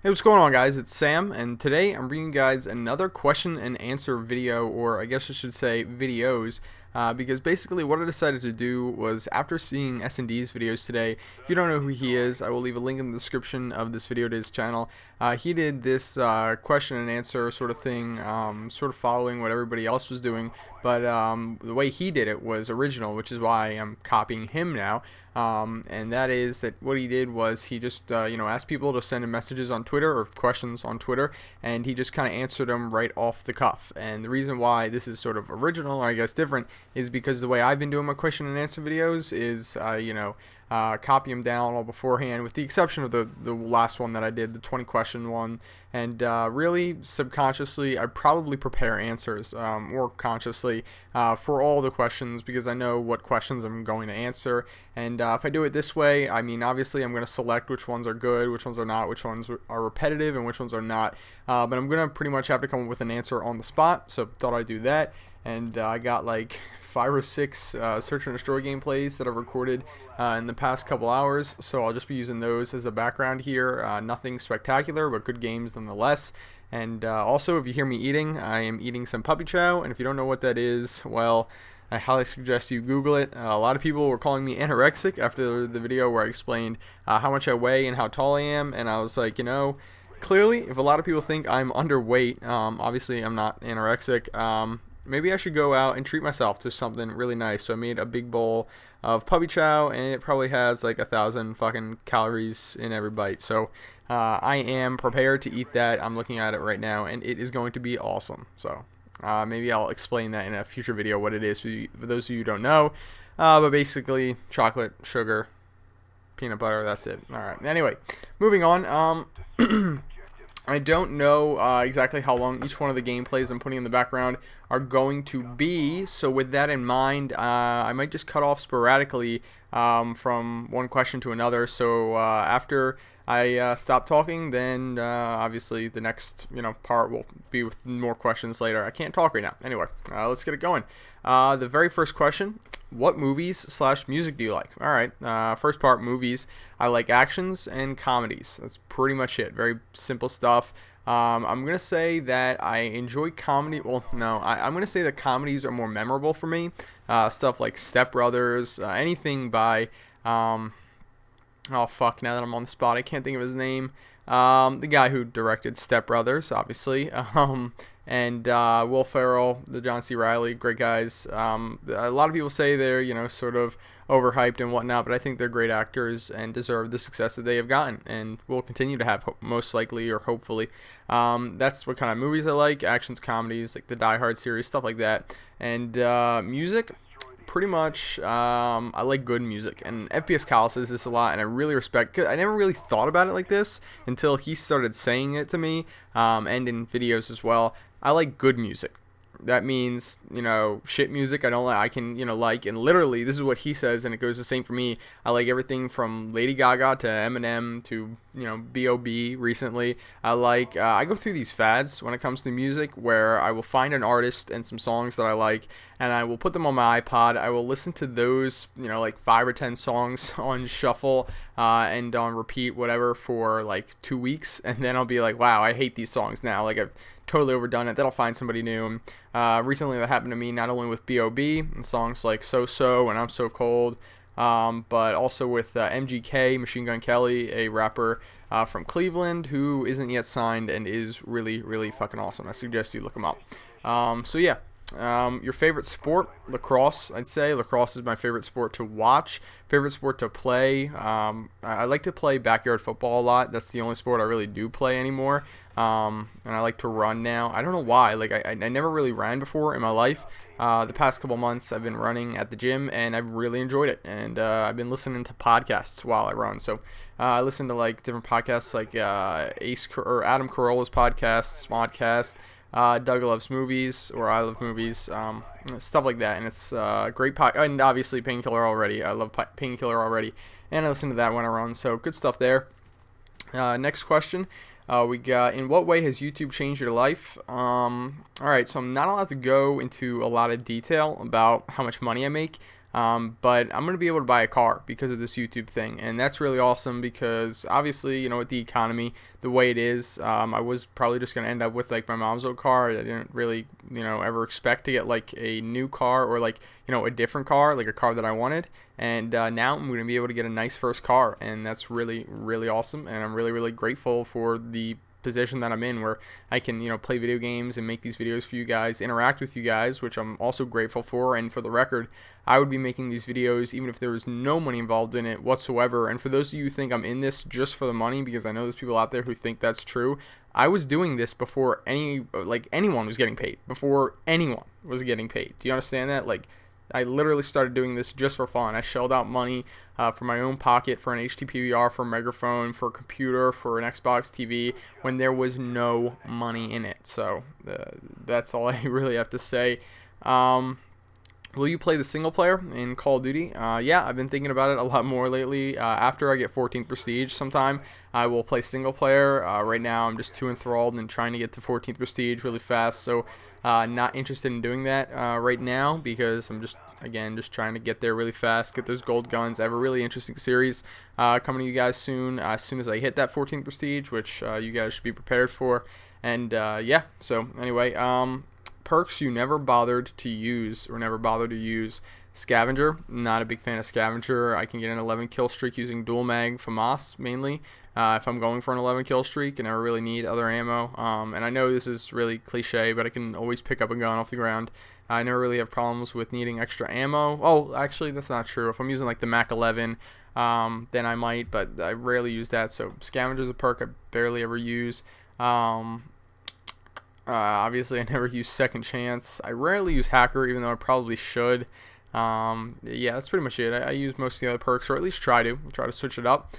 Hey, what's going on, guys? It's Sam, and today I'm bringing you guys another question and answer video, or I guess I should say videos, because basically what I decided to do was, after seeing S&D's videos today, if you don't know who he is, I will leave a link in the description of this video to his channel. He did this question and answer sort of thing, sort of following what everybody else was doing, but the way he did it was original, which is why I'm copying him now. And that is that what he did was he just asked people to send him messages on Twitter or questions on Twitter, and he just kind of answered them right off the cuff. And the reason why this is sort of original, or I guess different, is because the way I've been doing my question and answer videos is copy them down all beforehand, with the exception of the last one that I did, the 20 question one. And really, subconsciously, I probably prepare answers, or consciously, for all the questions, because I know what questions I'm going to answer. And if I do it this way, I mean, obviously I'm going to select which ones are good, which ones are not, which ones are repetitive, and which ones are not. But I'm going to pretty much have to come up with an answer on the spot, so thought I'd do that. And I got like 5 or 6 search and destroy gameplays that I've recorded in the past couple hours, so I'll just be using those as the background here. Nothing spectacular, but good games nonetheless. And also, if you hear me eating, I am eating some puppy chow, and if you don't know what that is, well, I highly suggest you Google it. A lot of people were calling me anorexic after the video where I explained how much I weigh and how tall I am, and I was like, clearly, if a lot of people think I'm underweight, obviously I'm not anorexic. Maybe I should go out and treat myself to something really nice. So I made a big bowl of puppy chow, and it probably has like 1,000 fucking calories in every bite. So I am prepared to eat that. I'm looking at it right now, and it is going to be awesome. So maybe I'll explain that in a future video what it is for those of you who don't know. But basically, chocolate, sugar, peanut butter, that's it. All right. Anyway, moving on. I don't know exactly how long each one of the gameplays I'm putting in the background are going to be, so with that in mind, I might just cut off sporadically from one question to another. So after I stop talking, then obviously the next part will be with more questions later. I can't talk right now. Anyway, let's get it going. The very first question: what movies/music do you like? All right, first part, movies. I like actions and comedies. That's pretty much it. Very simple stuff. I'm going to say that I enjoy comedy. Well, no, I'm going to say that comedies are more memorable for me. Stuff like Step Brothers, anything by, oh fuck, now that I'm on the spot, I can't think of his name. The guy who directed Step Brothers, obviously. And Will Ferrell, the John C. Reilly, great guys. A lot of people say they're, sort of overhyped and whatnot, but I think they're great actors and deserve the success that they have gotten and will continue to have, most likely or hopefully. That's what kind of movies I like: actions, comedies, like the Die Hard series, stuff like that. And music, pretty much, I like good music, and FPS Kyle says this a lot, and I really respect, cause I never really thought about it like this until he started saying it to me, and in videos as well. I like good music. That means, shit music I don't like, I can, like, and literally, this is what he says, and it goes the same for me. I like everything from Lady Gaga to Eminem to, B.O.B. recently. I go through these fads when it comes to music, where I will find an artist and some songs that I like, and I will put them on my iPod. I will listen to those, like 5 or 10 songs on shuffle, and on repeat, whatever, for like 2 weeks, and then I'll be like, wow, I hate these songs now. Like, I've totally overdone it. Then I'll find somebody new. Recently that happened to me not only with B.O.B. and songs like So and I'm So Cold, but also with MGK, Machine Gun Kelly, a rapper from Cleveland who isn't yet signed and is really, really fucking awesome. I suggest you look him up. So yeah. Your favorite sport? Lacrosse, I'd say. Lacrosse is my favorite sport to watch. Favorite sport to play? I like to play backyard football a lot. That's the only sport I really do play anymore. And I like to run now. I don't know why. Like, I never really ran before in my life. The past couple months I've been running at the gym, and I've really enjoyed it. And I've been listening to podcasts while I run. So I listen to like different podcasts, like Adam Carolla's podcast, Smodcast, Doug Loves Movies, or I Love Movies, stuff like that. And it's great and obviously Painkiller already. I love Painkiller already, and I listen to that when I run. So good stuff there. Next question. We got, in what way has YouTube changed your life? Alright, so I'm not allowed to go into a lot of detail about how much money I make. But I'm going to be able to buy a car because of this YouTube thing, and that's really awesome because obviously, with the economy the way it is, I was probably just going to end up with like my mom's old car. I didn't really, ever expect to get like a new car or like, a different car, like a car that I wanted. And now I'm going to be able to get a nice first car, and that's really, really awesome. And I'm really, really grateful for the position that I'm in where I can play video games and make these videos for you guys, interact with you guys, which I'm also grateful for. And for the record, I would be making these videos even if there was no money involved in it whatsoever. And for those of you who think I'm in this just for the money, because I know there's people out there who think that's true, I was doing this before anyone was getting paid, before anyone was getting paid. Do you understand that? Like, I literally started doing this just for fun. I shelled out money from my own pocket for an HDPVR, for a microphone, for a computer, for an Xbox TV, when there was no money in it. So that's all I really have to say. Will you play the single player in Call of Duty? Yeah, I've been thinking about it a lot more lately. After I get 14th Prestige sometime, I will play single player. Right now, I'm just too enthralled and trying to get to 14th Prestige really fast, so not interested in doing that right now because I'm just trying to get there really fast, get those gold guns. I have a really interesting series coming to you guys soon as I hit that 14th Prestige, which you guys should be prepared for. And yeah, so anyway, perks you never bothered to use. Scavenger. Not a big fan of Scavenger. I can get an 11 kill streak using dual mag FAMAS mainly. If I'm going for an 11 kill streak and I really need other ammo. And I know this is really cliche, but I can always pick up a gun off the ground. I never really have problems with needing extra ammo. Oh, actually, that's not true. If I'm using like the Mac 11, then I might, but I rarely use that. So Scavenger is a perk I barely ever use. Obviously, I never use Second Chance. I rarely use Hacker, even though I probably should. Yeah, that's pretty much it. I use most of the other perks, or at least try to switch it up.